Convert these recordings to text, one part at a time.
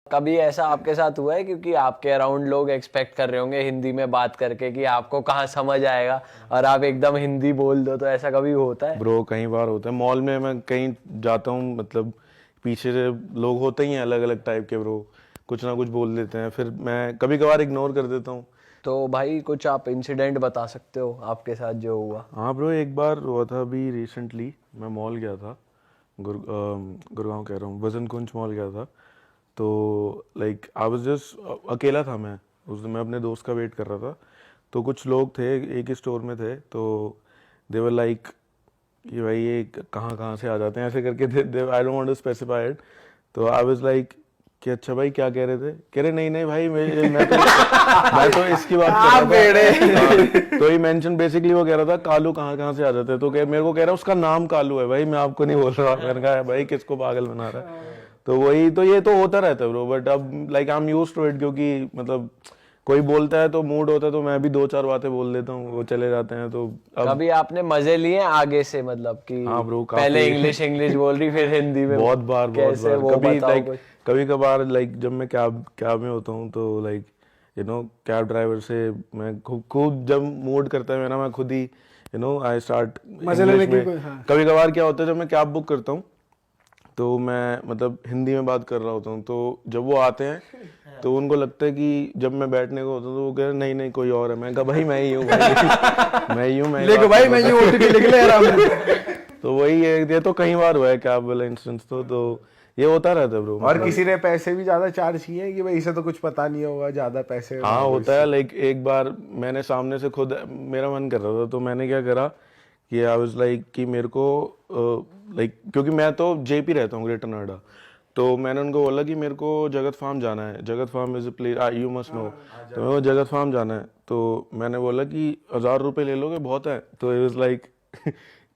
कभी ऐसा आपके साथ हुआ है, क्योंकि आपके अराउंड लोग एक्सपेक्ट कर रहे होंगे हिंदी में बात करके कि आपको कहाँ समझ आएगा, और आप एकदम हिंदी बोल दो, तो ऐसा कभी होता है? ब्रो कई बार होता है, मॉल में मैं कहीं जाता हूँ, मतलब पीछे से लोग होते ही हैं अलग अलग टाइप के ब्रो, कुछ ना कुछ बोल देते हैं, फिर मैं कभी कभार इग्नोर कर देता हूँ। तो भाई कुछ आप इंसिडेंट बता सकते हो आपके साथ जो हुआ? हाँ ब्रो, एक बार हुआ था अभी रिसेंटली, मैं मॉल गया था, गुड़गांव कह रहा हूँ, वजन कुंज मॉल गया था। तो लाइक आई वाज जस्ट अकेला था मैं, उस दिन मैं अपने दोस्त का वेट कर रहा था। तो कुछ लोग थे एक ही स्टोर में थे, तो दे वर लाइक कि भाई ये कहाँ कहाँ से आ जाते हैं ऐसे करके, थे I don't want to specify it. तो आई वाज लाइक कि अच्छा भाई क्या कह रहे थे, कह रहे नहीं नहीं भाई मैं तो इसकी बात कर रहा था। हाँ, तो ही मेंशन बेसिकली वो कह रहा था कालू कहाँ कहाँ से आ जाते हैं, तो मेरे को कह रहा है उसका नाम कालू है भाई, मैं आपको नहीं बोल रहा। मैंने कहा भाई किसको पागल बना रहा है। तो वही तो, ये तो होता रहता है ब्रो, बट अब like I am used to it, क्योंकि मतलब कोई बोलता है तो मूड होता है तो मैं भी दो चार बातें बोल देता हूँ, वो चले जाते हैं। तो अब कभी आपने मजे लिए आगे से, मतलब कि हाँ ब्रो पहले काफी इंग्लिश इंग्लिश बोल रही फिर हिंदी में? बहुत कैसे बार, वो कभी बताओ लाइक कुछ। कभी कभार लाइक जब मैं कैब कैब में होता हूँ, तो लाइक कैब ड्राइवर से मैं खुद खुद जब मूड करता है मेरा, मैं खुद ही आई स्टार्ट मजे लेने इंग्लिश की में। कोई, हाँ। कभी कभार क्या होता है, जब मैं कैब बुक करता हूँ तो मैं मतलब हिंदी में बात कर रहा होता हूँ, तो जब वो आते हैं तो उनको लगता है कि जब मैं बैठने को होता हूँ तो वो कह रहे हैं नहीं नहीं कोई और है। मैं कहा भाई मैं ही हूँ भाई मैं ही हूँ, मैं ही लिख बात भाई, कर मैं रहा ये था। ओटीपी लिख ले आराम से। तो वही है, ये तो कई बार हुआ है कैब वाला इंस्टेंस, तो ये होता रहता है ब्रो। और किसी ने पैसे भी ज्यादा चार्ज किए कि भाई इसे तो कुछ पता नहीं होगा, ज्यादा पैसे हाँ मांगो होता है, इससे। लाइक एक बार मैंने सामने से खुद, मेरा मन कर रहा था तो मैंने क्या करा कि आई वाज लाइक कि मेरे को लाइक क्योंकि मैं तो जेपी रहता हूँ, ग्रेटर नोएडा। तो मैंने उनको बोला कि मेरे को जगत फार्म जाना है, Jagat farm is a place you must know. तो मेरे को जगत फार्म जाना है, तो मैंने बोला कि 1,000 रुपये ले लोगे बहुत है। तो इट वाज लाइक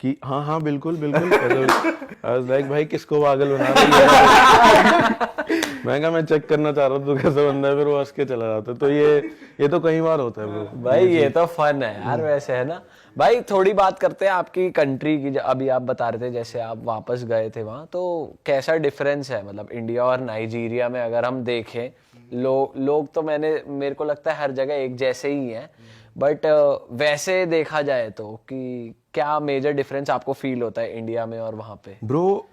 कि हाँ हाँ बिल्कुल बिल्कुल। आई वाज लाइक भाई किसको पागल बना रही है। मैं कहा मैं चेक करना चाह रहा था तो कैसा बंदा है, फिर वो हंस के चला जाता है। तो ये तो कई बार होता है ब्रो भाई ये चीज। तो फन है यार वैसे, है ना? भाई थोड़ी बात करते हैं आपकी कंट्री की। अभी आप बता रहे थे जैसे आप वापस गए थे वहां, तो कैसा डिफरेंस है मतलब इंडिया और नाइजीरिया में अगर हम देखें? लोग तो मेरे को लगता है हर जगह एक जैसे ही हैं, बट वैसे देखा जाए तो कि क्या मेजर डिफरेंस आपको फील होता है इंडिया में और वहां पे? ब्रो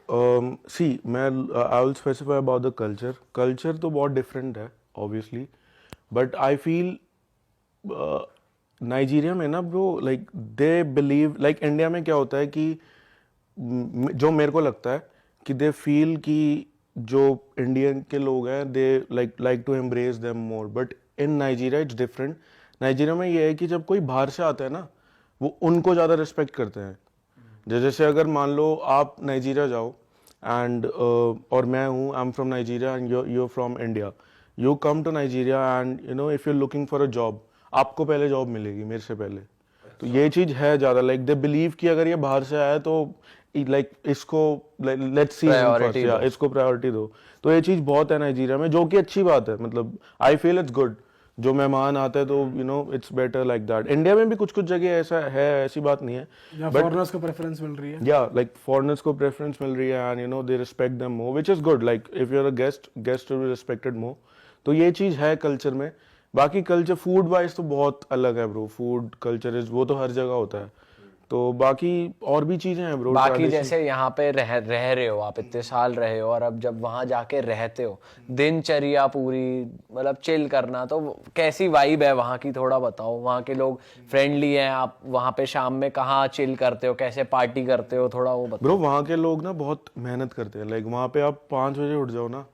सी मैं I will specify about the culture. Culture तो बहुत डिफरेंट है obviously, but I feel Nigeria में ना bro, like they believe, like India में क्या होता है कि जो मेरे को लगता है कि दे फील कि जो इंडियन के लोग हैं they like to embrace them more, but in Nigeria it's different. Nigeria में ये है कि जब कोई बाहर से आता है ना, वो उनको ज़्यादा रिस्पेक्ट करते हैं। जैसे अगर मान लो आप नाइजीरिया जाओ एंड और मैं हूँ, I am from Nigeria and you from India, you come to Nigeria and if you looking for a job, आपको पहले जॉब मिलेगी मेरे से पहले। तो ये चीज़ है ज़्यादा, लाइक दे बिलीव कि अगर ये बाहर से आया है तो लाइक इसको let's see him first, priority या दो। इसको प्रायोरिटी दो। तो ये चीज़ बहुत है नाइजीरिया में, जो कि अच्छी बात है, मतलब आई फील इट्स गुड। जो मेहमान आता है तो it's better like that. India में भी कुछ कुछ जगह ऐसा है, ऐसी बात नहीं है, या बट फॉरेनर्स को प्रेफरेंस मिल रही है। या लाइक फॉरेनर्स को प्रेफरेंस मिल रही है and they respect them more, which is good. Like if you are a guest to be respected more. तो ये चीज़ है कल्चर में। बाकी कल्चर फूड वाइज तो बहुत अलग है ब्रो, फूड कल्चर इज वो तो हर जगह होता है। तो बाकी और भी चीज़ें हैं ब्रो, बाकी ट्रेडिशन। जैसे यहाँ पे रह रहे हो आप, इतने साल रहे हो, और अब जब वहां जाके रहते हो, दिनचर्या पूरी मतलब चिल करना, तो कैसी वाइब है वहाँ की? थोड़ा बताओ। वहाँ के लोग फ्रेंडली हैं? आप वहाँ पे शाम में कहाँ चिल करते हो, कैसे पार्टी करते हो, थोड़ा वो ब्रो बताओ। वहाँ के लोग ना बहुत मेहनत करते हैं। लाइक वहाँ पे आप 5 बजे उठ जाओ ना,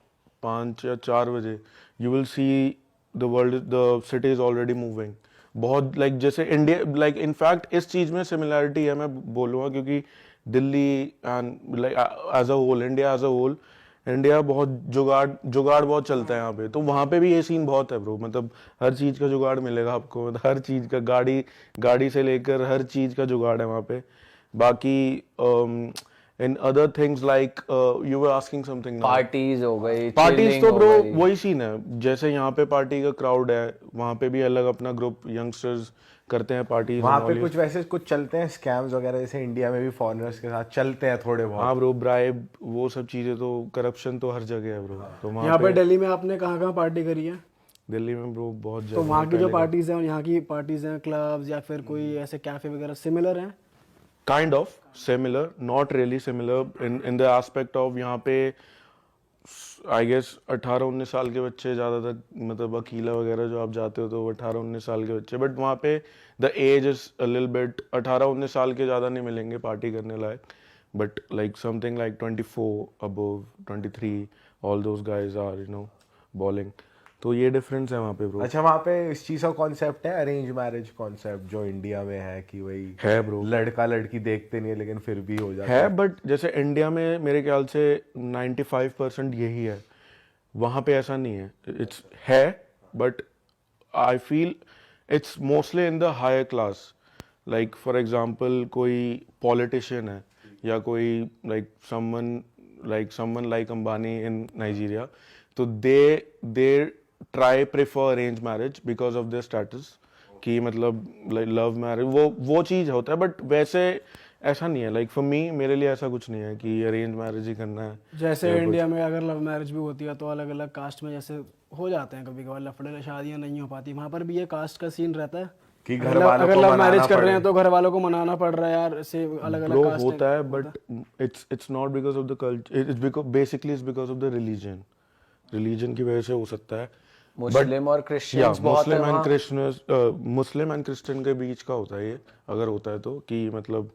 5 या 4 बजे, you will see the city is already moving. बहुत लाइक जैसे इंडिया, लाइक इनफैक्ट इस चीज़ में सिमिलैरिटी है मैं बोलूँगा, क्योंकि Delhi and like as a whole, India as a whole, India बहुत जुगाड़ जुगाड़ बहुत चलता है यहाँ पे। तो वहाँ पे भी ये सीन बहुत है ब्रो, मतलब हर चीज़ का जुगाड़ मिलेगा आपको, मतलब हर चीज़ का, गाड़ी गाड़ी से लेकर हर चीज़ का जुगाड़ है वहाँ पे। बाकी in other things like you were asking something now. Parties हो गई, पार्टीज chilling तो हो ब्रो गई। वही सीन है, जैसे यहाँ पे पार्टी का क्राउड है, वहाँ पे भी अलग अपना ग्रुप यंगस्टर्स करते हैं पार्टी। वहाँ पे कुछ वैसे कुछ चलते हैं स्कैम्स वगैरह, जैसे इंडिया में भी फॉरेनर्स के साथ चलते हैं थोड़े बहुत। हाँ ब्रो, ब्राइब वो सब चीजें तो, करप्शन तो हर जगह है ब्रो। तो यहाँ वहाँ पे दिल्ली में आपने कहाँ कहाँ पार्टी करी है? दिल्ली में ब्रो बहुत तो जगह वहाँ की जो पार्टीज हैं और यहाँ की पार्टीज हैं, क्लब्स या फिर कोई ऐसे कैफे वगैरह सिमिलर हैं? Kind of similar, not really similar in the aspect of यहाँ पे आई गेस 18-19 साल के बच्चे ज़्यादातर, मतलब अकीला वगैरह जो आप जाते हो तो वो 18-19 साल के बच्चे, बट वहाँ पे the age is a little bit, 18-19 साल के ज़्यादा नहीं मिलेंगे पार्टी करने लायक, but like something like 24 above 23, all those guys are you know balling. तो ये डिफरेंस है वहाँ पे ब्रो। अच्छा, वहाँ पे इस चीज का कॉन्सेप्ट है अरेंज मैरिज कॉन्सेप्ट जो इंडिया में है कि वही है ब्रो, लड़का लड़की देखते नहीं है लेकिन फिर भी हो जाता है, बट जैसे इंडिया में मेरे ख्याल से 95% यही है, वहाँ पे ऐसा नहीं है। इट्स है but I feel it's mostly in the higher class, like for example कोई पॉलिटिशियन है या कोई someone like Ambani in Nigeria, तो they try prefer arrange marriage because of their status, कि मतलब लव मैरिज वो चीज़ होता है, बट वैसे ऐसा नहीं है। लाइक फॉर मी, मेरे लिए ऐसा कुछ नहीं है कि अरेंज मैरिज ही करना है। जैसे इंडिया में अगर लव मैरिज भी होती है तो अलग अलग कास्ट में जैसे हो जाते हैं कभी कभार लफड़े, शादियाँ नहीं हो पाती, वहाँ पर भी ये कास्ट का सीन रहता है कि घर अगर वालों अगर को लव मनाना मैरिज कर रहे हैं पड़े। तो घर वालों को मनाना पड़ रहा है यार, से अलग अलग ब्रो कास्ट होता है, but it's not because of the culture, it's because basically it's because of the religion की वजह से हो सकता है। मुस्लिम और क्रिश्चियंस बहुत है वहाँ। मुस्लिम एंड क्रिश्चियन के बीच का होता है ये, अगर होता है तो, कि मतलब,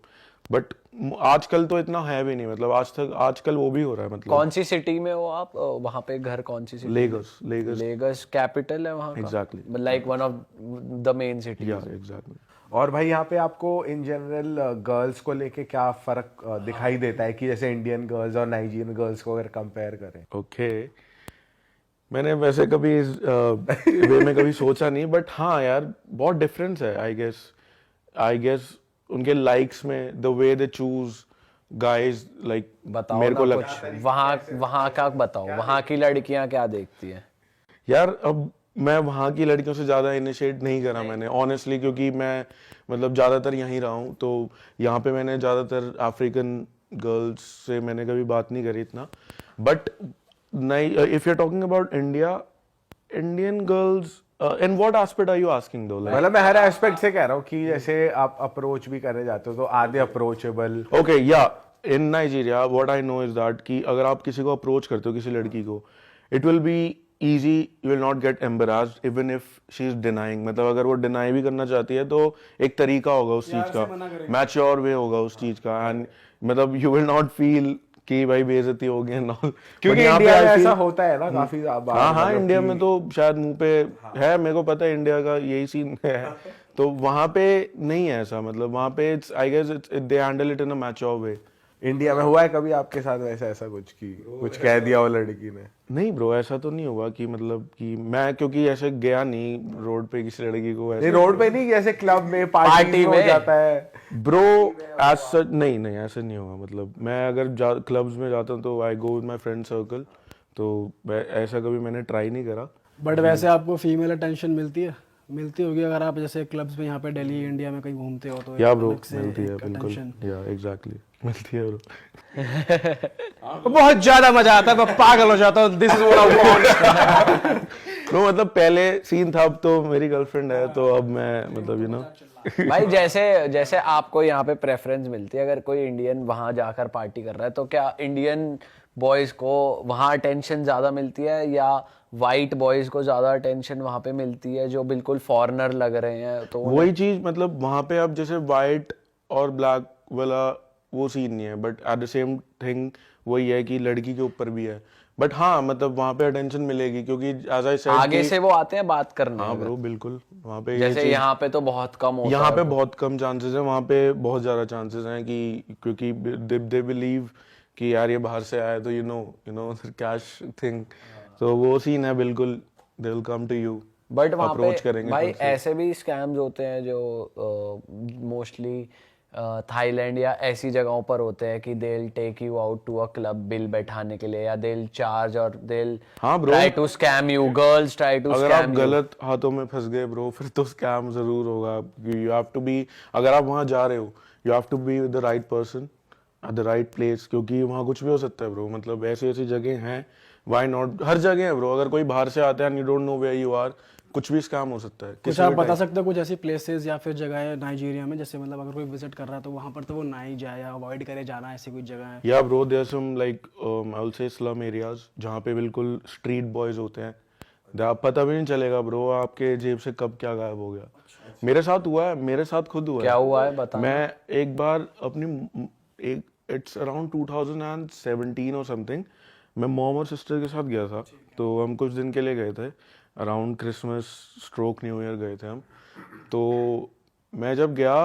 बट आजकल तो इतना है भी नहीं, मतलब आजकल वो भी हो रहा है, मतलब। कौन सी सिटी में हो आप? वहाँ पे घर कौन सी सिटी? लेगस कैपिटल है वहाँ का? Exactly. Like one of the main city. या एग्जैक्टली। और भाई यहाँ पे आपको इन जनरल गर्ल्स को लेके क्या फर्क दिखाई देता है कि जैसे इंडियन गर्ल्स और नाइजीरियन गर्ल्स को अगर कंपेयर करें? ओके, मैंने वैसे कभी इस वे में कभी सोचा नहीं, बट हाँ यार बहुत डिफरेंस है। आई गेस उनके लाइक्स में, the way they choose guys, like बताओ मेरे को ना लगता कुछ वहाँ का बताओ, वहाँ की लड़कियाँ क्या देखती हैं? यार, अब मैं वहाँ की लड़कियों से ज़्यादा इनिशिएट नहीं करा मैंने ऑनेस्टली, क्योंकि मैं मतलब ज़्यादातर यहीं रहा हूँ, तो यहाँ पे मैंने ज़्यादातर अफ्रीकन गर्ल्स से मैंने कभी बात नहीं करी इतना। बट नहीं, if you are talking about Indian girls, in what aspect are you asking though? मतलब मैं हर एस्पेक्ट से कह रहा हूँ कि जैसे आप अप्रोच भी करने जाते हो तो आधे approachable. Okay, yeah in Nigeria what I know is that कि अगर आप किसी को अप्रोच करते हो, किसी लड़की को, it will be easy, you will not get embarrassed even if she is denying, मतलब अगर वो डिनाई भी करना चाहती है तो एक तरीका होगा उस चीज का, मैच्योर वे होगा उस चीज का, एंड मतलब you will not feel कि भाई बेइज्जती हो गई and all, क्योंकि इंडिया में ऐसा होता है ना काफी बार। हाँ, इंडिया में तो शायद मुंह पे है, मेरे को पता है इंडिया का यही सीन है, तो वहाँ पे नहीं है ऐसा, मतलब वहाँ पे it's I guess they handle it in a mature way. India में हुआ है कभी आपके साथ वैसा ऐसा कुछ कि कुछ कह दिया हो लड़की ने? नहीं ब्रो, ऐसा तो नहीं हुआ कि मतलब कि मैं, क्योंकि ऐसे गया नहीं रोड पे किसी लड़की को ऐसे। नहीं, रोड पे नहीं, जैसे क्लब में पार्टी में हो जाता है ब्रो, एज सच नहीं ऐसे नहीं हुआ, मतलब मैं अगर क्लब्स में जाता हूँ तो I go with my friend circle, तो ऐसा कभी मैंने ट्राई नहीं करा। बट वैसे आपको फीमेल अटेंशन मिलती होगी अगर आप जैसे क्लब्स में यहाँ पे दिल्ली इंडिया में कहीं घूमते हो तो? या ब्रो मिलती है, बिल्कुल, या एग्जैक्टली मिलती है ब्रो। बहुत ज्यादा मजा आता है, मैं पागल हो जाता हूँ, this is what I want. Bro मतलब पहले सीन था, अब तो मेरी गर्लफ्रेंड है, तो अब मैं मतलब यू नो भाई जैसे आपको यहाँ पे प्रेफरेंस मिलती है, अगर कोई इंडियन वहां जाकर पार्टी कर रहा है तो क्या इंडियन बॉयज को वहां अटेंशन ज्यादा मिलती है या वाइट बॉयज को ज्यादा अटेंशन वहां पे मिलती है जो बिल्कुल फॉरेनर लग रहे हैं? तो वही चीज, मतलब वहां पे अब जैसे वाइट और ब्लैक वाला वो सीन नहीं है, but at the same thing वही है कि लड़की के ऊपर भी है, बट हाँ मतलब वहाँ पे अटेंशन मिलेगी, क्योंकि एज आई सेड आगे से वो आते हैं बात करने। हाँ ब्रो बिल्कुल, वहाँ पे जैसे यहाँ पे तो बहुत कम होता है। यहाँ पे बहुत कम चांसेस है, वहाँ पे बहुत ज्यादा चांसेस हैं कि, क्योंकि दे बिलीव कि यार ये बाहर से आया तो यू नो कैश थिंग, तो वो सीन है बिल्कुल, they will come to you, but वहाँ अप्रोच पे करेंगे भाई ऐसे भी स्कैम्स होते हैं जो मोस्टली थाईलैंड या ऐसी जगहों पर होते हैं कि they will take you out to a club bill बैठाने के लिए, या दे विल चार्ज और दे विल हाँ bro, try to scam you, girls try to अगर आप स्कैम यू? गलत हाथों में फंस गए ब्रो फिर तो स्कैम जरूर होगा। यू हैव टू बी, अगर आप वहां जा रहे हो you have to be with the right person at the right place, क्योंकि वहां कुछ भी हो सकता है ब्रो। मतलब ऐसी ऐसी जगह हैं, व्हाई नॉट, हर जगह है ब्रो। अगर कोई बाहर से आता है and you don't know where you are, कुछ भी स्कैम हो सकता है। कुछ आप बता सकते हो कुछ ऐसी प्लेसेस या फिर जगह है नाइजीरिया में, जैसे मतलब अगर कोई विजिट कर रहा है तो वहाँ पर तो वो ना ही जाए या अवॉइड करे जाना, ऐसी कुछ जगह है? या bro there some like I will say slum areas जहाँ पे बिल्कुल स्ट्रीट बॉयज होते हैं। आप पता भी नहीं चलेगा ब्रो आपके जेब से कब क्या गायब हो गया। मेरे साथ हुआ है, मेरे साथ खुद हुआ क्या है। हुआ है बता। मैं एक बार अपनी एक इट्स अराउंड 2017 और समथिंग, मैं मॉम और सिस्टर के साथ गया था। तो हम कुछ दिन के लिए गए थे, around Christmas stroke new year गए थे हम। तो मैं जब गया,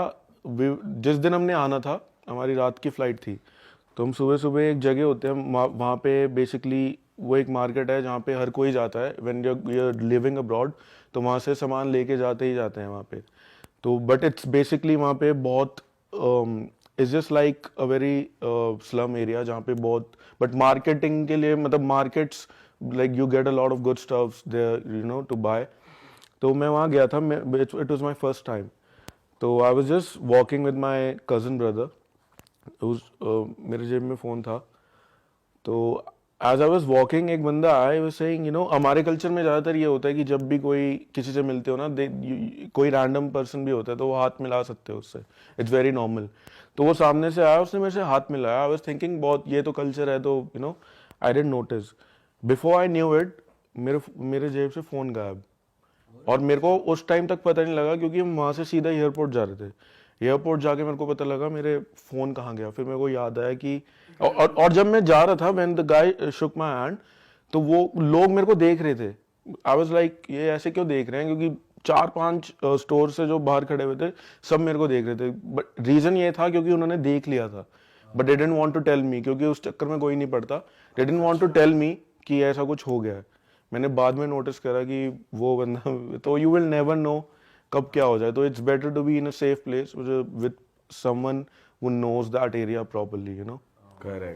जिस दिन हमने आना था हमारी रात की फ्लाइट थी, तो हम सुबह सुबह एक जगह होते हैं वहाँ पे, बेसिकली वो एक मार्केट है जहाँ पे हर कोई जाता है when you are living abroad. तो वहाँ से सामान लेके जाते ही जाते हैं वहाँ पे। तो बट इट्स बेसिकली वहाँ पे बहुत it's just like a very slum area जहाँ पे बहुत, बट मार्केटिंग के लिए, मतलब markets like you get a lot of good stuffs there you know to buy. तो मैं वहाँ गया था, it was my first time. तो I was just walking with my cousin brother, मेरे जेब में फ़ोन था। तो एज आई वाज वॉकिंग एक बंदा आया, वाज सेइंग, यू नो, हमारे कल्चर में ज़्यादातर ये होता है कि जब भी कोई किसी से मिलते हो ना, कोई रैंडम पर्सन भी होता है तो वो हाथ मिला सकते हो उससे, इट्स वेरी नॉर्मल। तो वो सामने से आया, उसने मेरे से हाथ मिलाया। आई वाज थिंकिंग बहुत ये तो कल्चर है, तो you know I didn't notice. Before I knew it मेरे जेब से फ़ोन गायब। और मेरे को उस टाइम तक पता नहीं लगा क्योंकि हम वहाँ से सीधा एयरपोर्ट जा रहे थे। एयरपोर्ट जाके मेरे को पता लगा मेरे फ़ोन कहाँ गया। फिर मेरे को याद आया कि और जब मैं जा रहा था, when the guy shook my hand, तो वो लोग मेरे को देख रहे थे। आई वाज लाइक ये ऐसे क्यों देख रहे हैं, क्योंकि 4-5 स्टोर से जो बाहर खड़े हुए थे सब मेरे को देख रहे थे। बट रीज़न ये था क्योंकि उन्होंने देख लिया था, but they didn't want to tell me, क्योंकि उस चक्कर में कोई नहीं पड़ता। They didn't want to tell me कि ऐसा कुछ हो गया है। मैंने बाद में नोटिस करा कि वो बंदा, तो यू विल नेवर नो कब क्या हो जाए। तो it's better to be in a safe place with someone who knows that area properly, you know. Correct.